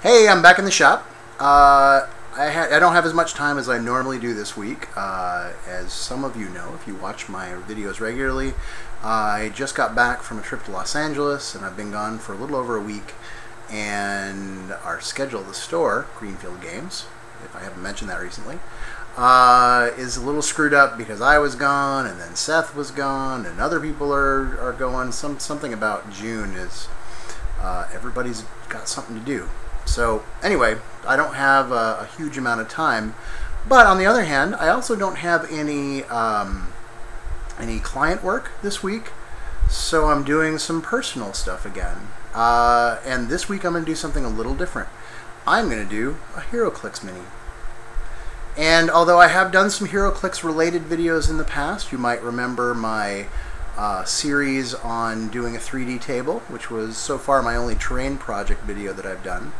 Hey, I'm back in the shop. I don't have as much time as I normally do this week. As some of you know, if you watch my videos regularly, I just got back from a trip to Los Angeles, and I've been gone for a little over a week. And our schedule at the store, Greenfield Games, if I haven't mentioned that recently, is a little screwed up because I was gone, and then Seth was gone, and other people are going. Something about June is everybody's got something to do. So anyway, I don't have a huge amount of time, but on the other hand, I also don't have any client work this week, so I'm doing some personal stuff again. And this week I'm going to do something a little different. I'm going to do a HeroClix mini. And although I have done some HeroClix related videos in the past, you might remember my series on doing a 3D table, which was so far my only terrain project video that I've done.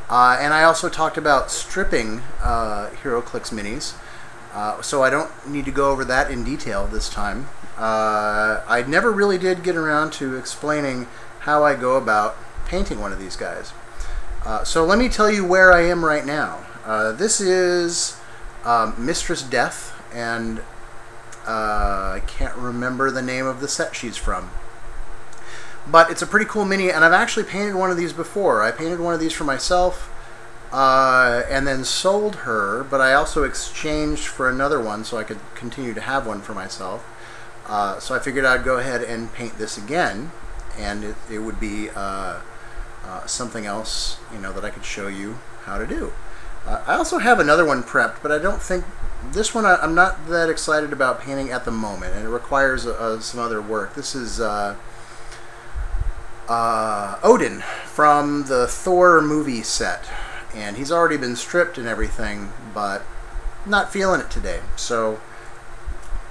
And I also talked about stripping HeroClix minis, so I don't need to go over that in detail this time. I never really did get around to explaining how I go about painting one of these guys. So let me tell you where I am right now. This is Mistress Death, and I can't remember the name of the set she's from. But it's a pretty cool mini, and I've actually painted one of these before. I painted one of these for myself, and then sold her, but I also exchanged for another one so I could continue to have one for myself. So I figured I'd go ahead and paint this again, and it would be something else, you know, that I could show you how to do. I also have another one prepped, but I don't think this one I'm not that excited about painting at the moment, and it requires some other work. This is Odin from the Thor movie set, and he's already been stripped and everything, but not feeling it today, so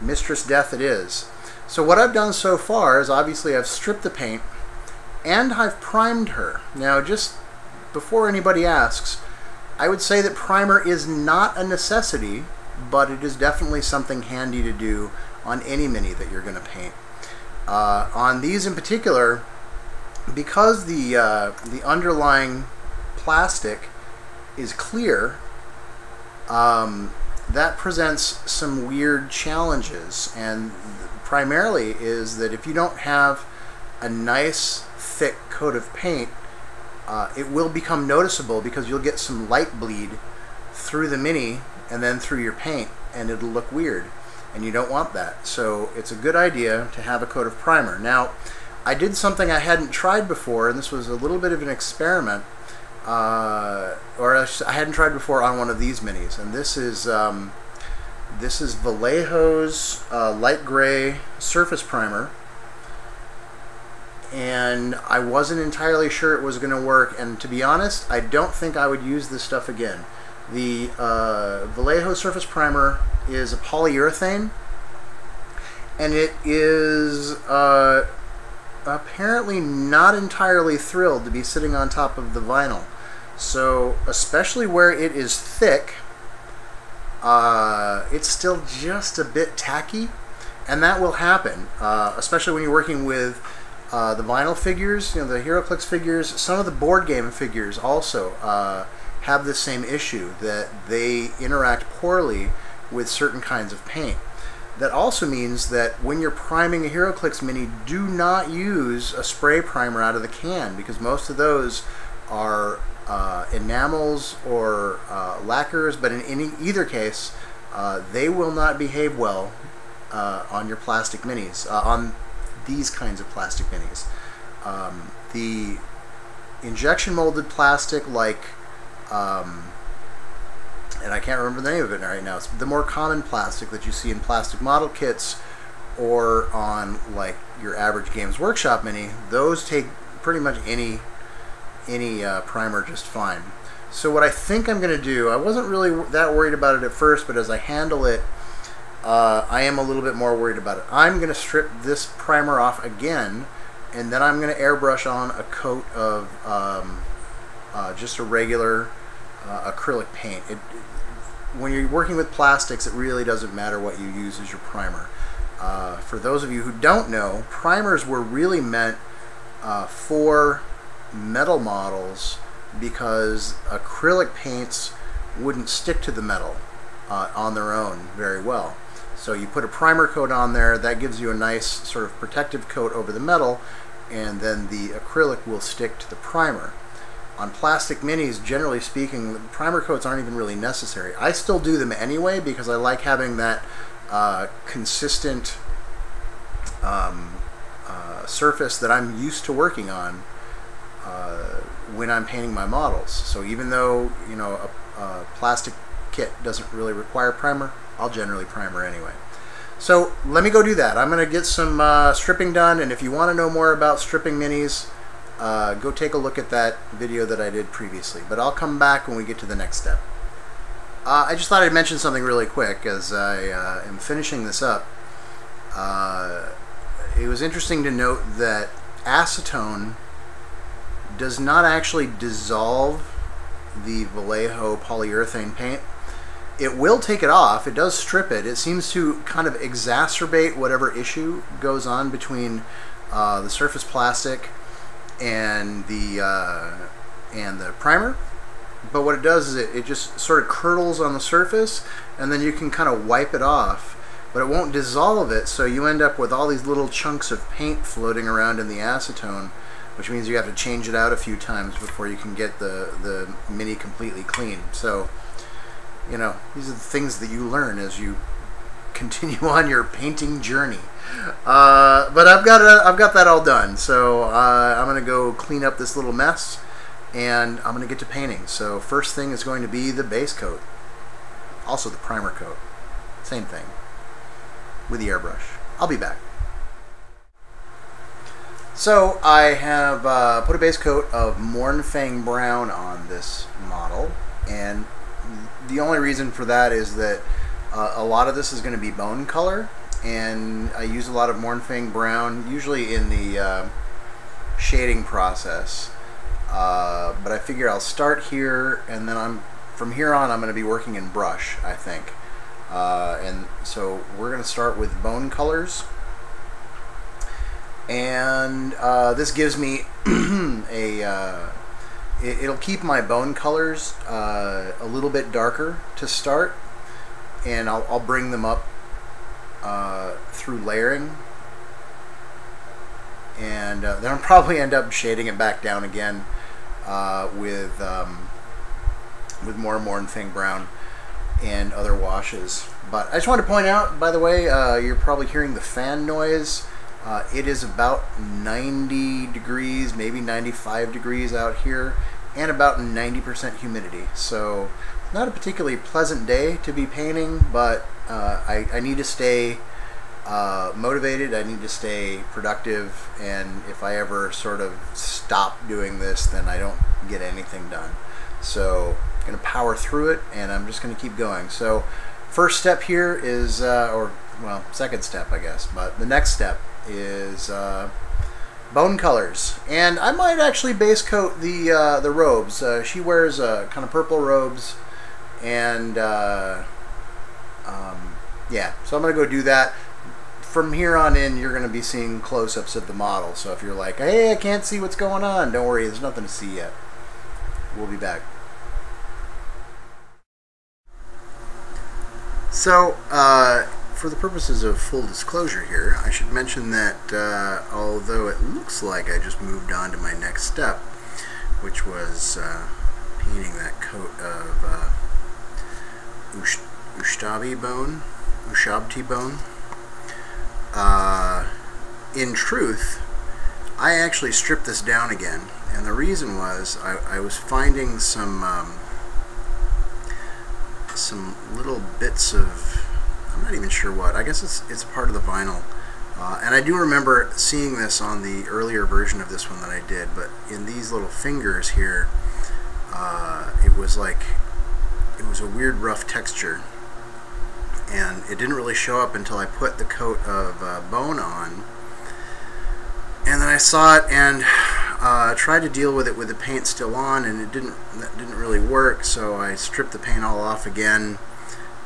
Mistress Death it is. So what I've done so far is obviously I've stripped the paint and I've primed her. Now, just before anybody asks, I would say that primer is not a necessity, but it is definitely something handy to do on any mini that you're going to paint. On these in particular, because the underlying plastic is clear, that presents some weird challenges, and primarily is that if you don't have a nice thick coat of paint, it will become noticeable because you'll get some light bleed through the mini and then through your paint, and it'll look weird, and you don't want that. So it's a good idea to have a coat of primer. Now, I did something I hadn't tried before, and this was a little bit of an experiment, or I hadn't tried before on one of these minis, and this is Vallejo's light gray surface primer, and I wasn't entirely sure it was going to work, and to be honest, I don't think I would use this stuff again. The Vallejo surface primer is a polyurethane, and it is apparently not entirely thrilled to be sitting on top of the vinyl. So especially where it is thick, it's still just a bit tacky, and that will happen, especially when you're working with the vinyl figures, you know, the HeroClix figures. Some of the board game figures also have the same issue, that they interact poorly with certain kinds of paint. That also means that when you're priming a HeroClix mini, do not use a spray primer out of the can, because most of those are enamels or lacquers, but in either case, they will not behave well on your plastic minis, on these kinds of plastic minis. The injection molded plastic, like, and I can't remember the name of it right now, it's the more common plastic that you see in plastic model kits or on like your average Games Workshop mini, those take pretty much any primer just fine. So what I think I'm going to do, I wasn't really that worried about it at first, but as I handle it, I am a little bit more worried about it. I'm going to strip this primer off again, and then I'm going to airbrush on a coat of just a regular acrylic paint. When you're working with plastics, it really doesn't matter what you use as your primer. For those of you who don't know, primers were really meant for metal models because acrylic paints wouldn't stick to the metal on their own very well. So you put a primer coat on there, that gives you a nice sort of protective coat over the metal, and then the acrylic will stick to the primer. On plastic minis, generally speaking, primer coats aren't even really necessary. I still do them anyway because I like having that consistent surface that I'm used to working on when I'm painting my models. So even though, you know, a plastic kit doesn't really require primer, I'll generally primer anyway. So let me go do that. I'm going to get some stripping done, and if you want to know more about stripping minis, go take a look at that video that I did previously. But I'll come back when we get to the next step. I just thought I'd mention something really quick as I am finishing this up. It was interesting to note that acetone does not actually dissolve the Vallejo polyurethane paint. It will take it off. It does strip it. It seems to kind of exacerbate whatever issue goes on between the surface plastic and the primer. But what it does is it just sort of curdles on the surface, and then you can kind of wipe it off, but it won't dissolve it, so you end up with all these little chunks of paint floating around in the acetone, which means you have to change it out a few times before you can get the mini completely clean. So, you know, these are the things that you learn as you continue on your painting journey. But I've got that all done, so I'm gonna go clean up this little mess, and I'm gonna get to painting. So first thing is going to be the base coat, also the primer coat, same thing, with the airbrush. I'll be back. So I have put a base coat of Mornfang Brown on this model, and the only reason for that is that a lot of this is going to be bone color, and I use a lot of Mornfang Brown, usually in the shading process. But I figure I'll start here, and then from here on I'm going to be working in brush, I think. And so we're going to start with bone colors. And this gives me it'll keep my bone colors a little bit darker to start, and I'll bring them up through layering, and then I'll probably end up shading it back down again with more Mornfang Brown and other washes. But I just want to point out, by the way, you're probably hearing the fan noise. It is about 90 degrees, maybe 95 degrees out here, and about 90% humidity. So not a particularly pleasant day to be painting, but I need to stay motivated, I need to stay productive, and if I ever sort of stop doing this, then I don't get anything done. So I'm going to power through it, and I'm just going to keep going. So first step here is, or well, second step I guess, but the next step is bone colors, and I might actually base coat the robes. She wears kind of purple robes, and yeah, so I'm gonna go do that. From here on in, you're gonna be seeing close-ups of the model, so if you're like, hey, I can't see what's going on, don't worry, there's nothing to see yet. We'll be back. So for the purposes of full disclosure here, I should mention that although it looks like I just moved on to my next step, which was painting that coat of Ushabti bone, in truth, I actually stripped this down again, and the reason was I was finding some little bits of, I'm not even sure what. I guess it's part of the vinyl. And I do remember seeing this on the earlier version of this one that I did, but in these little fingers here, it was a weird rough texture. And it didn't really show up until I put the coat of bone on. And then I saw it and tried to deal with it with the paint still on, and that didn't really work, so I stripped the paint all off again,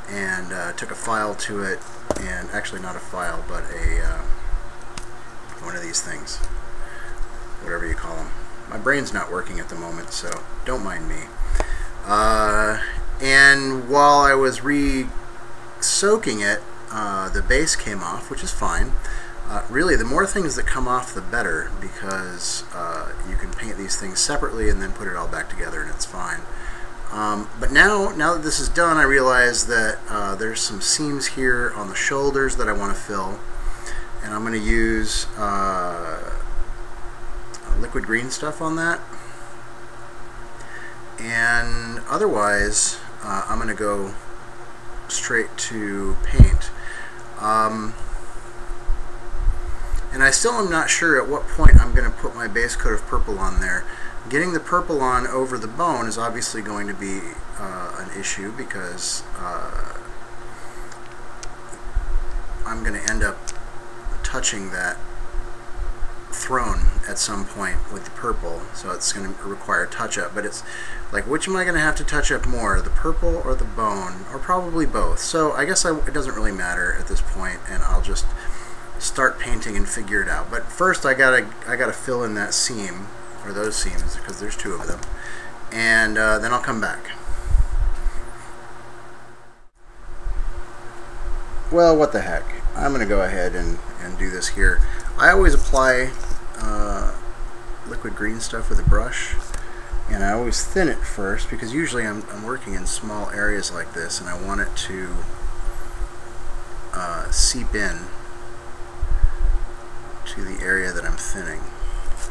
and took a file to it, and actually not a file, but one of these things, whatever you call them, My brain's not working at the moment, so don't mind me. And while I was re-soaking it, the base came off, which is fine. Really, the more things that come off, the better, because you can paint these things separately and then put it all back together, and it's fine. But now that this is done, I realize that there's some seams here on the shoulders that I want to fill, and I'm going to use liquid green stuff on that. And otherwise, I'm going to go straight to paint. And I still am not sure at what point I'm going to put my base coat of purple on there. Getting the purple on over the bone is obviously going to be an issue, because I'm going to end up touching that throne at some point with the purple, so it's going to require touch-up. But it's like, which am I going to have to touch up more, the purple or the bone, or probably both? So I guess it doesn't really matter at this point, and I'll just start painting and figure it out. But first I gotta fill in that seam, or those seams, because there's two of them, and then I'll come back. Well, what the heck, I'm gonna go ahead and do this here. I always apply liquid green stuff with a brush, and I always thin it first, because usually I'm working in small areas like this, and I want it to seep in to the area that I'm thinning,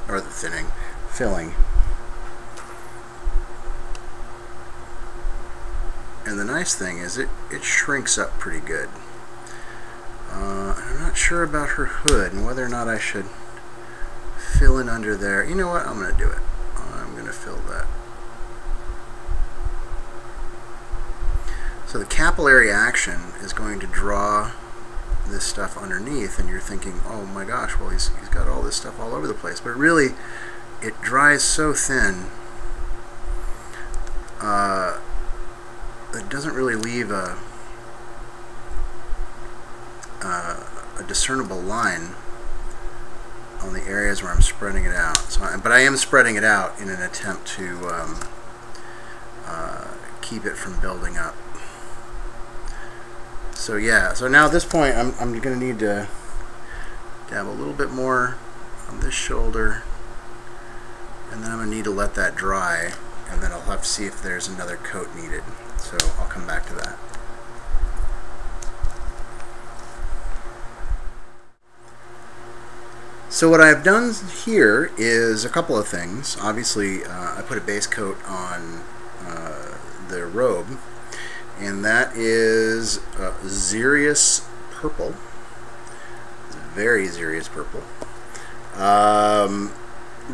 or filling. And the nice thing is it shrinks up pretty good. I'm not sure about her hood and whether or not I should fill in under there. You know what? I'm going to do it. I'm going to fill that. So the capillary action is going to draw this stuff underneath, and you're thinking, oh my gosh, well he's got all this stuff all over the place, but really it dries so thin it doesn't really leave a discernible line on the areas where I'm spreading it out. But I am spreading it out in an attempt to keep it from building up. So yeah, so now at this point I'm going to need to dab a little bit more on this shoulder, and then I'm going to need to let that dry, and then I'll have to see if there's another coat needed. So I'll come back to that. So what I've done here is a couple of things. Obviously, I put a base coat on the robe, and that is Xerius purple. It's very Xerius purple.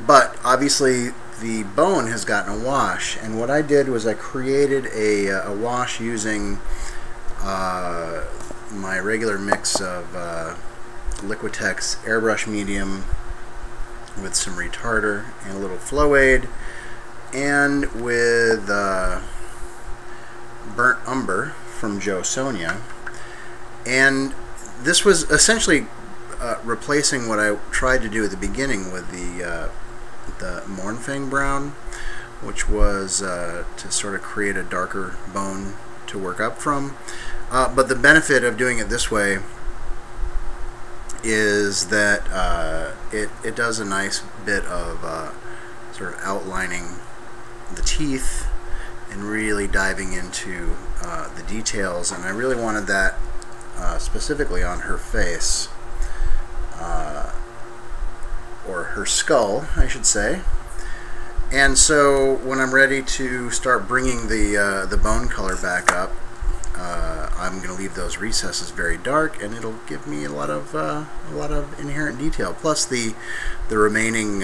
But obviously the bone has gotten a wash, and what I did was I created a wash using my regular mix of Liquitex airbrush medium with some retarder and a little flow aid, and with burnt umber from Joe Sonia. And this was essentially replacing what I tried to do at the beginning with the Mournfang brown, which was to sort of create a darker bone to work up from. But the benefit of doing it this way is that it does a nice bit of sort of outlining the teeth and really diving into the details, and I really wanted that specifically on her face, or her skull, I should say. And so when I'm ready to start bringing the bone color back up, I'm going to leave those recesses very dark, and it'll give me a lot of inherent detail. Plus the remaining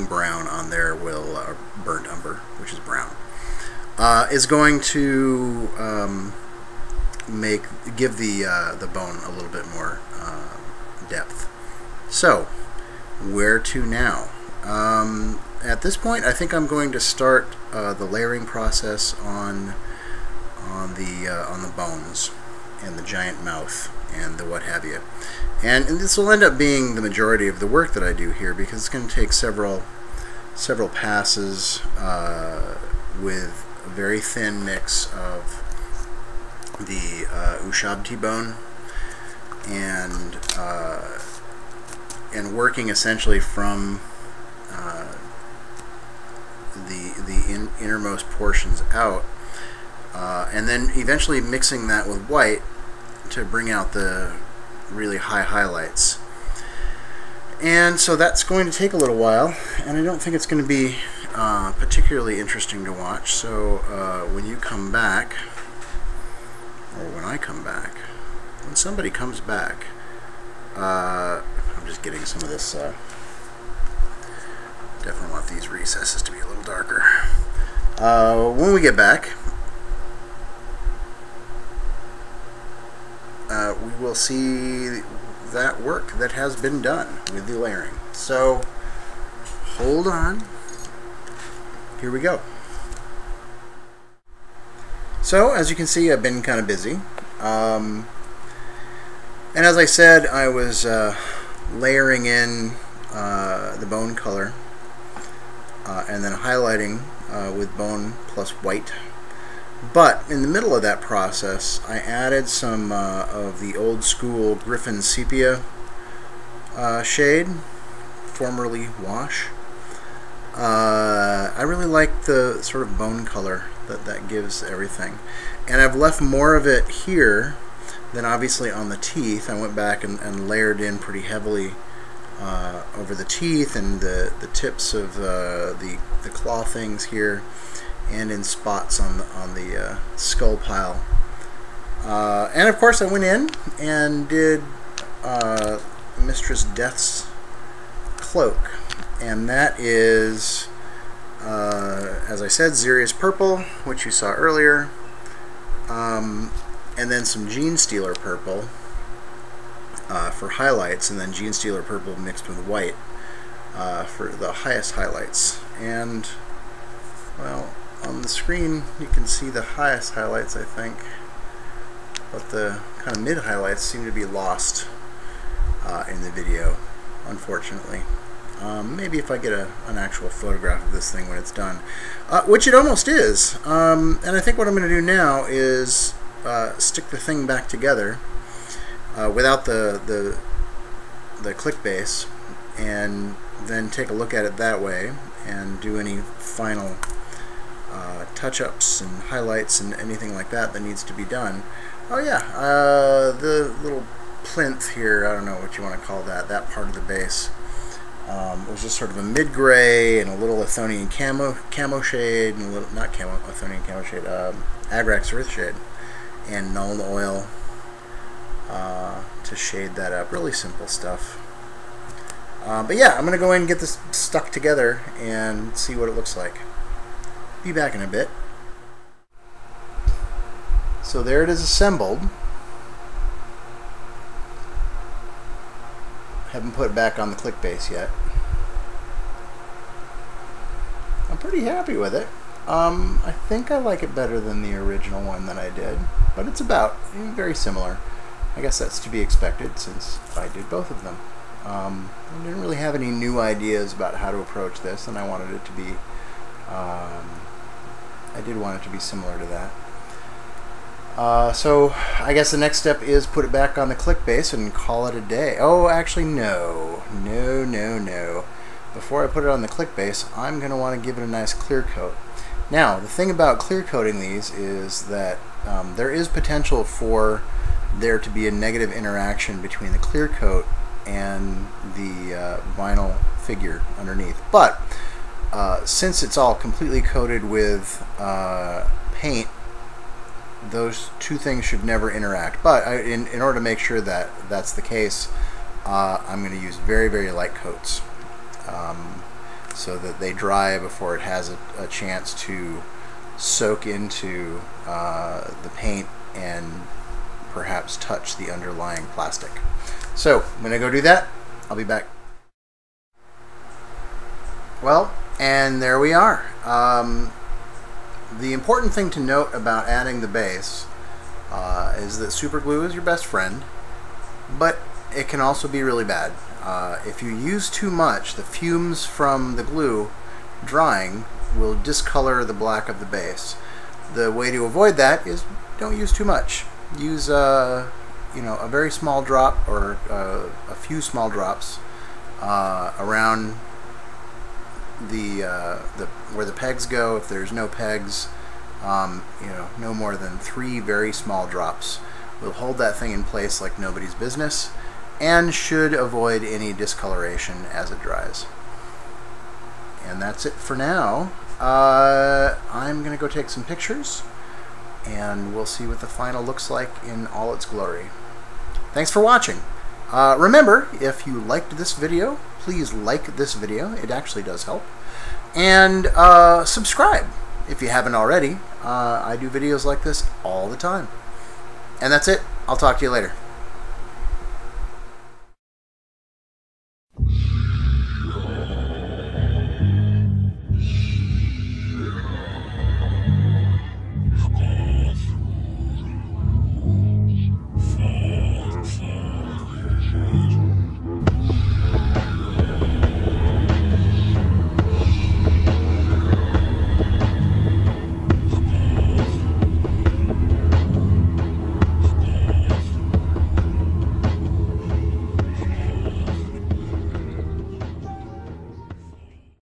brown on there will burnt umber, which is brown, is going to give the bone a little bit more depth. So where to now? At this point, I think I'm going to start the layering process on the bones. the giant mouth and the what have you. And this will end up being the majority of the work that I do here, because it's going to take several passes with a very thin mix of the ushabti bone and working essentially from the innermost portions out, and then eventually mixing that with white to bring out the really high highlights. And so that's going to take a little while, and I don't think it's going to be particularly interesting to watch. So when you come back, or when I come back, when somebody comes back, I'm just getting some of this, definitely want these recesses to be a little darker. When we get back, we will see that work that has been done with the layering. So hold on, here we go. So as you can see, I've been kind of busy, and as I said, I was layering in the bone color and then highlighting with bone plus white. But in the middle of that process, I added some of the old school Griffin Sepia shade, formerly wash. I really like the sort of bone color that gives everything. And I've left more of it here than obviously on the teeth. I went back and layered in pretty heavily over the teeth and the tips of the claw things here, and in spots on the skull pile. And of course I went in and did Mistress Death's Cloak, and that is, as I said, Xerius Purple, which you saw earlier, and then some Gene Stealer Purple for highlights, and then Gene Stealer Purple mixed with white for the highest highlights. And, well, on the screen you can see the highest highlights, I think, but the kind of mid highlights seem to be lost in the video, unfortunately. Maybe if I get an actual photograph of this thing when it's done, which it almost is. And I think what I'm going to do now is stick the thing back together without the click base, and then take a look at it that way and do any final touch-ups and highlights and anything like that that needs to be done. Oh yeah, the little plinth here, I don't know what you want to call that part of the base, was just sort of a mid-gray and a little Athonian camo shade, and a little, not Athonian camo shade, Agrax Earth shade, and Nuln oil to shade that up. Really simple stuff. But yeah, I'm going to go in and get this stuck together and see what it looks like. Be back in a bit. So there it is assembled. Haven't put it back on the click base yet. I'm pretty happy with it. I think I like it better than the original one that I did, but it's about very similar. I guess that's to be expected since I did both of them. I didn't really have any new ideas about how to approach this, and I wanted it to be I did want it to be similar to that. So I guess the next step is put it back on the click base and call it a day. Oh, actually no. Before I put it on the click base, I'm going to want to give it a nice clear coat. Now, the thing about clear coating these is that there is potential for there to be a negative interaction between the clear coat and the vinyl figure underneath. But since it's all completely coated with paint, those two things should never interact. But in order to make sure that that's the case, I'm going to use very, very light coats so that they dry before it has a chance to soak into the paint and perhaps touch the underlying plastic. So I'm going to go do that. I'll be back. Well, and there we are. The important thing to note about adding the base is that super glue is your best friend, but it can also be really bad. If you use too much, the fumes from the glue drying will discolor the black of the base. The way to avoid that is don't use too much. Use a very small drop or a few small drops around where the pegs go. If there's no pegs, no more than 3 very small drops will hold that thing in place like nobody's business, and should avoid any discoloration as it dries. And that's it for now. I'm gonna go take some pictures, and we'll see what the final looks like in all its glory. Thanks for watching. Remember, if you liked this video, please like this video. It actually does help. And subscribe if you haven't already. I do videos like this all the time. And that's it. I'll talk to you later.